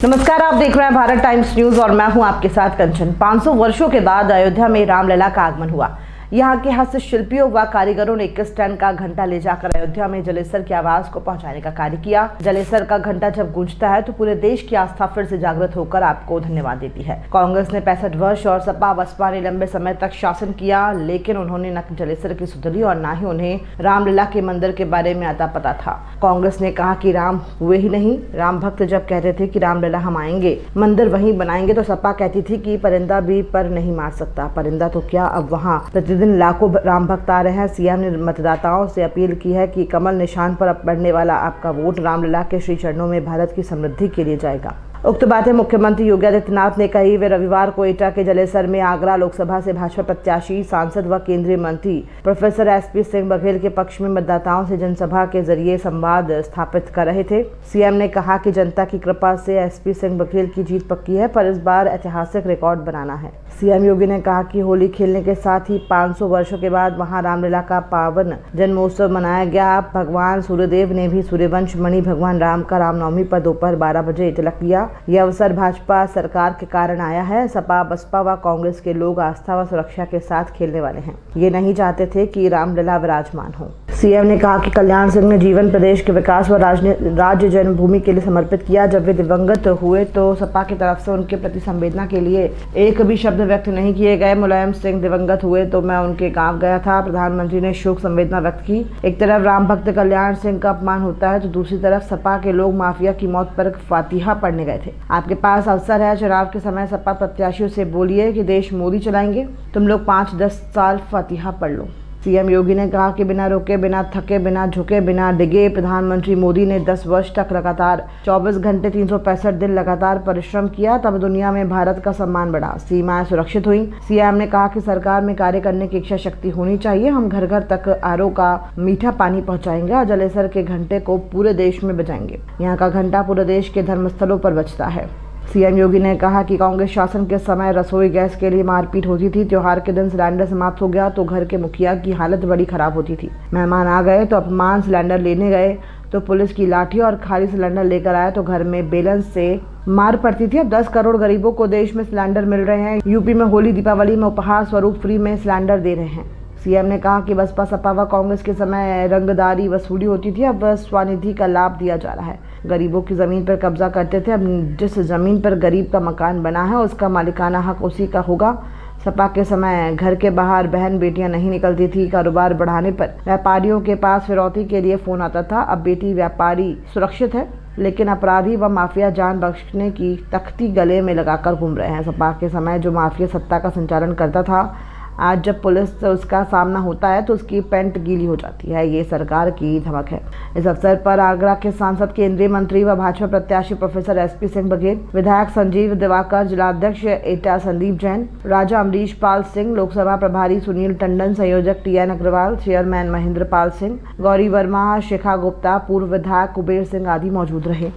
नमस्कार, आप देख रहे हैं भारत टाइम्स न्यूज और मैं हूं आपके साथ कंचन। 500 वर्षों के बाद अयोध्या में रामलला का आगमन हुआ। यहाँ के हस्तशिल्पियों व कारीगरों ने 21 टन का घंटा ले जाकर अयोध्या में जलेसर की आवाज को पहुंचाने का कार्य किया। जलेसर का घंटा जब गूंजता है तो पूरे देश की आस्था फिर से जागृत होकर आपको धन्यवाद देती है। कांग्रेस ने 65 वर्ष और सपा बसपा ने लंबे समय तक शासन किया, लेकिन उन्होंने न जलेसर की सुधरी और न ही उन्हें रामलला के मंदिर के बारे में आता पता था। कांग्रेस ने कहा कि राम हुए ही नहीं। राम भक्त जब कहते थे कि रामलला हम आएंगे, मंदिर वहीं बनाएंगे, तो सपा कहती थी कि परिंदा भी पर नहीं मार सकता। परिंदा तो क्या, अब वहाँ प्रतिदिन लाखों राम भक्त आ रहे हैं। सीएम ने मतदाताओं से अपील की है कि कमल निशान पर पड़ने वाला आपका वोट रामलला के श्री चरणों में भारत की समृद्धि के लिए जाएगा। उक्त बातें मुख्यमंत्री योगी आदित्यनाथ ने कही। वे रविवार को एटा के जलेसर में आगरा लोकसभा से भाजपा प्रत्याशी, सांसद व केंद्रीय मंत्री प्रोफेसर एसपी सिंह बघेल के पक्ष में मतदाताओं से जनसभा के जरिए संवाद स्थापित कर रहे थे। सीएम ने कहा कि जनता की कृपा से एसपी सिंह बघेल की जीत पक्की है, पर इस बार ऐतिहासिक रिकॉर्ड बनाना है। सीएम योगी ने कहा कि होली खेलने के साथ ही 500 वर्षों के बाद वहां रामलला का पावन जन्मोत्सव मनाया गया। भगवान सूर्यदेव ने भी सूर्यवंश मणि भगवान राम का रामनवमी पर दोपहर 12 बजे तिलक किया। यह अवसर भाजपा सरकार के कारण आया है। सपा बसपा व कांग्रेस के लोग आस्था व सुरक्षा के साथ खेलने वाले हैं। ये नहीं चाहते थे कि रामलला विराजमान हो। सीएम ने कहा कि कल्याण सिंह ने जीवन प्रदेश के विकास व राज्य जन्मभूमि के लिए समर्पित किया। जब वे दिवंगत हुए तो सपा की तरफ से उनके प्रति संवेदना के लिए एक भी शब्द व्यक्त नहीं किए गए। मुलायम सिंह दिवंगत हुए तो मैं उनके गांव गया था। प्रधानमंत्री ने शोक संवेदना व्यक्त की। एक तरफ राम भक्त कल्याण सिंह का अपमान होता है तो दूसरी तरफ सपा के लोग माफिया की मौत पर फातिहा पढ़ने गए थे। आपके पास अवसर है, चुनाव के समय सपा प्रत्याशियों से बोलिए कि देश मोदी चलाएंगे, तुम लोग 5-10 साल फातिहा पढ़ लो। सीएम योगी ने कहा कि बिना रुके, बिना थके, बिना झुके, बिना डिगे प्रधानमंत्री मोदी ने 10 वर्ष तक लगातार 24 घंटे 365 दिन लगातार परिश्रम किया, तब दुनिया में भारत का सम्मान बढ़ा, सीमाएं सुरक्षित हुई। सीएम ने कहा कि सरकार में कार्य करने की इच्छा शक्ति होनी चाहिए। हम घर घर तक आरओ का मीठा पानी पहुँचाएंगे और जलेसर के घंटे को पूरे देश में बजाएंगे। यहाँ का घंटा पूरे देश के धर्मस्थलों पर बजता है। सीएम योगी ने कहा कि कांग्रेस शासन के समय रसोई गैस के लिए मारपीट होती थी। त्योहार के दिन सिलेंडर समाप्त हो गया तो घर के मुखिया की हालत बड़ी खराब होती थी। मेहमान आ गए तो अपमान, सिलेंडर लेने गए तो पुलिस की लाठी और खाली सिलेंडर लेकर आए तो घर में बेलन से मार पड़ती थी। अब 10 करोड़ गरीबों को देश में सिलेंडर मिल रहे हैं। यूपी में होली दीपावली में उपहार स्वरूप फ्री में सिलेंडर दे रहे हैं। सीएम ने कहा कि बसपा सपा व कांग्रेस के समय रंगदारी वसूली होती थी, अब स्वनिधि का लाभ दिया जा रहा है। गरीबों की जमीन पर कब्जा करते थे, अब जिस जमीन पर गरीब का मकान बना है उसका मालिकाना हक उसी का होगा। सपा के समय घर के बाहर बहन बेटियां नहीं निकलती थी। कारोबार बढ़ाने पर व्यापारियों के पास फिरौती के लिए फोन आता था। अब बेटी व्यापारी सुरक्षित है, लेकिन अपराधी व माफिया जान बख्शने की तख्ती गले में लगाकर घूम रहे हैं। सपा के समय जो माफिया सत्ता का संचालन करता था, आज जब पुलिस से उसका सामना होता है तो उसकी पैंट गीली हो जाती है। ये सरकार की धमक है। इस अवसर पर आगरा के सांसद, केंद्रीय मंत्री व भाजपा प्रत्याशी प्रोफेसर एसपी सिंह बघेल, विधायक संजीव दिवाकर, जिलाध्यक्ष एटा संदीप जैन, राजा अमरीश पाल सिंह, लोकसभा प्रभारी सुनील टंडन, संयोजक TN अग्रवाल, चेयरमैन महेंद्र पाल सिंह, गौरी वर्मा, शिखा गुप्ता, पूर्व विधायक कुबेर सिंह आदि मौजूद रहे।